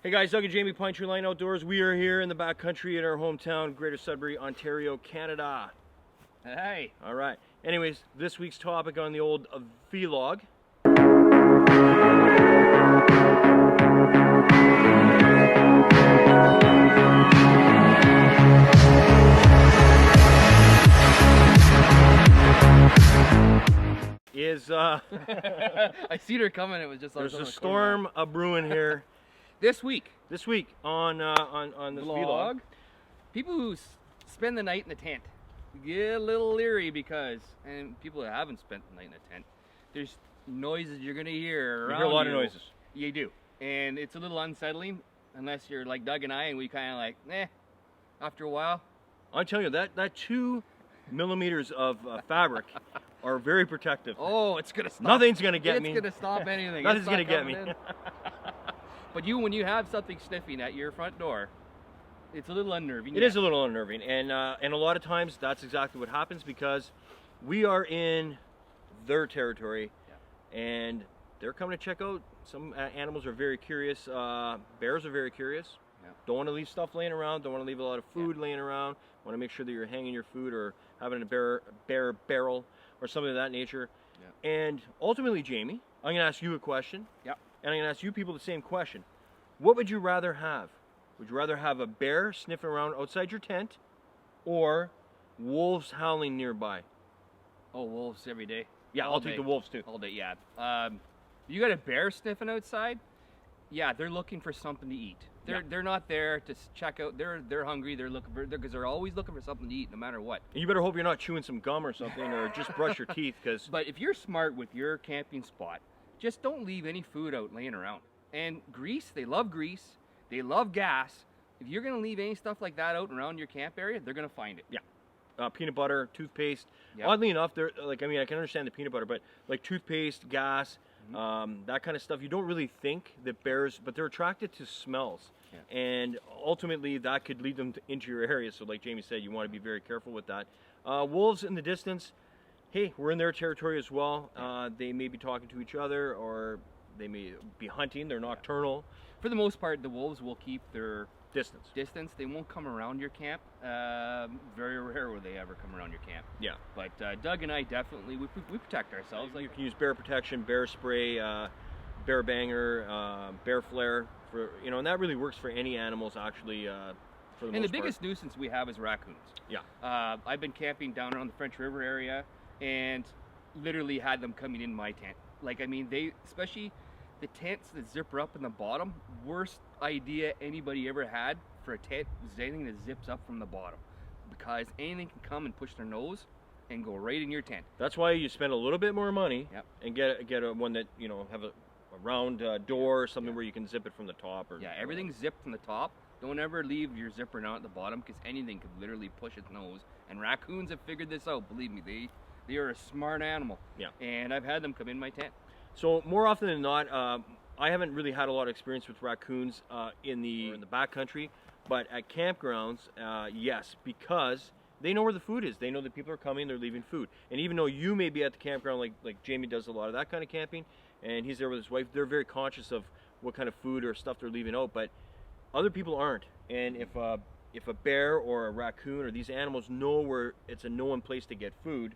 Hey guys, Doug and Jamie, Pinetree Line Outdoors. We are here in the backcountry in our hometown, Greater Sudbury, Ontario, Canada. Hey. All right. Anyways, this week's topic on the old vlog is I seen her coming. It was just there's a storm brewing here this week on this vlog. People who spend the night in the tent get a little leery because, and people that haven't spent the night in the tent, there's noises you're gonna hear around. You hear a lot of noises. You do, and it's a little unsettling unless you're like Doug and I, and we kind of like, after a while. I'm telling you that 2 millimeters of fabric are very protective. Oh, it's gonna stop. Nothing's gonna get me. It's gonna stop anything. Nothing's gonna get me. But when you have something sniffing at your front door, it's a little unnerving. It is a little unnerving, and a lot of times that's exactly what happens because we are in their territory, and they're coming to check out. Some animals are very curious. Bears are very curious. Don't want to leave stuff laying around. Don't want to leave a lot of food laying around. Want to make sure that you're hanging your food or having a bear barrel or something of that nature. And ultimately, Jamie, I'm going to ask you a question. And I'm going to ask you people the same question. What would you rather have? Would you rather have a bear sniffing around outside your tent or wolves howling nearby? Oh, wolves every day. Yeah, I'll take the wolves too. All day, yeah. You got a bear sniffing outside? Yeah, they're looking for something to eat. They're not there to check out. They're hungry. They're looking for because they're always looking for something to eat, no matter what. And you better hope you're not chewing some gum or something, or just brush your teeth. But if you're smart with your camping spot, just don't leave any food out laying around. And grease, they love grease. They love gas. If you're gonna leave any stuff like that out around your camp area, they're gonna find it. Yeah. Peanut butter, toothpaste. Oddly enough, they're like, I mean, I can understand the peanut butter, but like toothpaste, gas, that kind of stuff, you don't really think that bears, but they're attracted to smells. And ultimately that could lead them into your area. So like Jamie said, you want to be very careful with that. Wolves in the distance, hey, we're in their territory as well. They may be talking to each other, or they may be hunting. They're nocturnal. For the most part, the wolves will keep their distance. They won't come around your camp. Very rare will they ever come around your camp. Yeah. But Doug and I definitely, we protect ourselves. You can use bear protection, bear spray, bear banger, bear flare, and that really works for any animals actually. For the most part. And the biggest nuisance we have is raccoons. Yeah. I've been camping down around the French River area, and literally had them coming in my tent. Like, I mean, especially the tents that zipper up in the bottom, worst idea anybody ever had for a tent is anything that zips up from the bottom, because anything can come and push their nose and go right in your tent. That's why you spend a little bit more money and get a one that have a round door or something where you can zip it from the top. Or everything's zipped from the top. Don't ever leave your zipper down at the bottom, because anything could literally push its nose. And raccoons have figured this out. Believe me, they are a smart animal. And I've had them come in my tent. So more often than not, I haven't really had a lot of experience with raccoons in the backcountry, but at campgrounds, yes, because they know where the food is. They know that people are coming, they're leaving food. And even though you may be at the campground, like Jamie does a lot of that kind of camping, and he's there with his wife, they're very conscious of what kind of food or stuff they're leaving out, but other people aren't. And if a bear or a raccoon or these animals know where it's a known place to get food,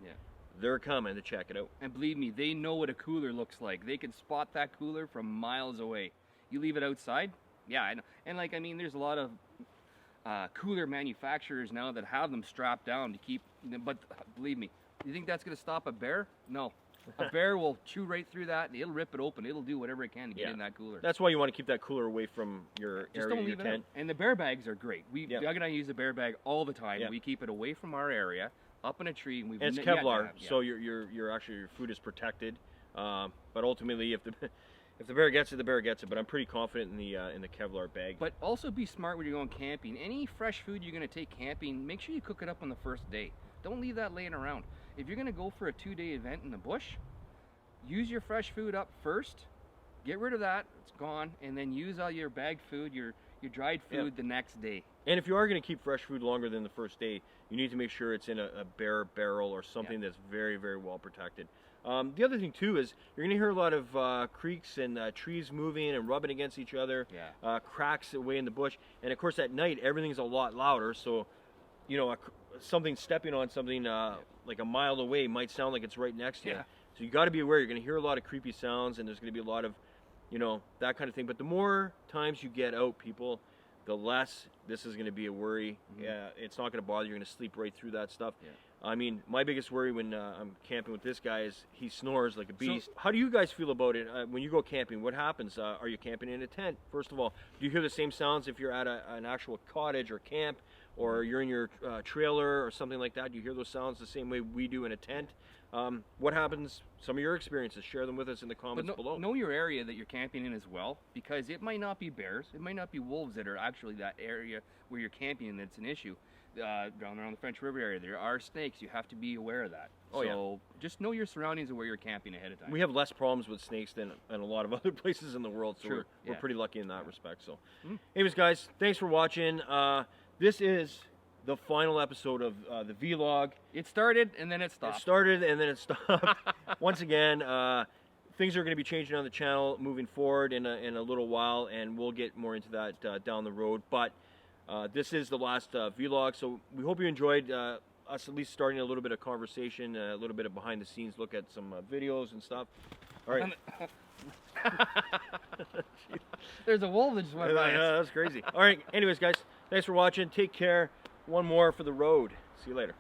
they're coming to check it out. And believe me, they know what a cooler looks like. They can spot that cooler from miles away. You leave it outside, I know. And like, I mean, there's a lot of cooler manufacturers now that have them strapped down to keep, but believe me, you think that's gonna stop a bear? No. A bear will chew right through that, and it'll rip it open. It'll do whatever it can to get in that cooler. That's why you want to keep that cooler away from your Just area, don't leave your tent. And the bear bags are great. Doug and I use a bear bag all the time. We keep it away from our area, up in a tree, and it's Kevlar, so your actually your food is protected. But ultimately, if the bear gets it, the bear gets it. But I'm pretty confident in the Kevlar bag. But also be smart when you're going camping. Any fresh food you're going to take camping, make sure you cook it up on the first day. Don't leave that laying around. If you're going to go for a 2-day event in the bush, use your fresh food up first. Get rid of that; it's gone, and then use all your bagged food, your dried food the next day. And if you are going to keep fresh food longer than the first day, you need to make sure it's in a bear barrel or something that's very, very well protected. The other thing too is you're gonna hear a lot of creaks and trees moving and rubbing against each other. Yeah. Cracks away in the bush, and of course at night everything's a lot louder. So, you know, something stepping on something like a mile away might sound like it's right next to you. Yeah. So you got to be aware. You're gonna hear a lot of creepy sounds, and there's gonna be a lot of, you know, that kind of thing. But the more times you get out, people, the less this is going to be a worry. Yeah, it's not going to bother you. You're going to sleep right through that stuff. Yeah. I mean, my biggest worry when I'm camping with this guy is he snores like a beast. How do you guys feel about it when you go camping? What happens? Are you camping in a tent? First of all, do you hear the same sounds if you're at an actual cottage or camp, or you're in your trailer or something like that? Do you hear those sounds the same way we do in a tent? What happens? Some of your experiences, share them with us in the comments below. Know your area that you're camping in as well, because it might not be bears, it might not be wolves that are actually that area where you're camping and that's an issue. Down around the French River area, there are snakes. You have to be aware of that. So just know your surroundings and where you're camping ahead of time. We have less problems with snakes than a lot of other places in the world, so we're pretty lucky in that respect. So, anyways, guys, thanks for watching. This is the final episode of the vlog. It started and then it stopped. It started and then it stopped. Once again, things are going to be changing on the channel moving forward in a little while, and we'll get more into that down the road. But this is the last vlog, so we hope you enjoyed us at least starting a little bit of conversation, a little bit of behind the scenes look at some videos and stuff. All right. There's a wolf that just went by. That's crazy. All right. Anyways, guys, thanks for watching. Take care. One more for the road. See you later.